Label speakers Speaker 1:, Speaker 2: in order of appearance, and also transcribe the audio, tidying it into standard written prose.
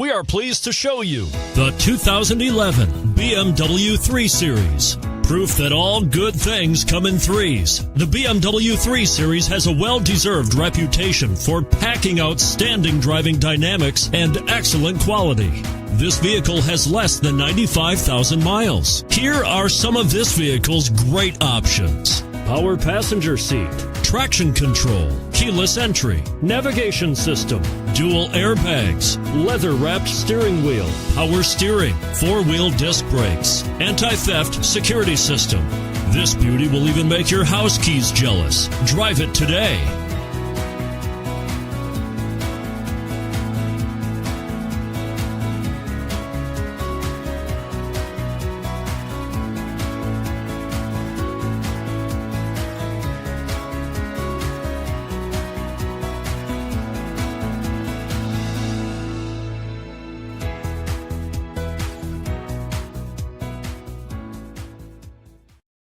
Speaker 1: We are pleased to show you the 2011 BMW 3 Series. Proof that all good things come in threes. The BMW 3 Series has a well-deserved reputation for packing outstanding driving dynamics and excellent quality. This vehicle has less than 95,000 miles. Here are some of this vehicle's great options: power passenger seat, traction control, keyless entry, navigation system, dual airbags, leather-wrapped steering wheel, power steering, four-wheel disc brakes, anti-theft security system. This beauty will even make your house keys jealous. Drive it today.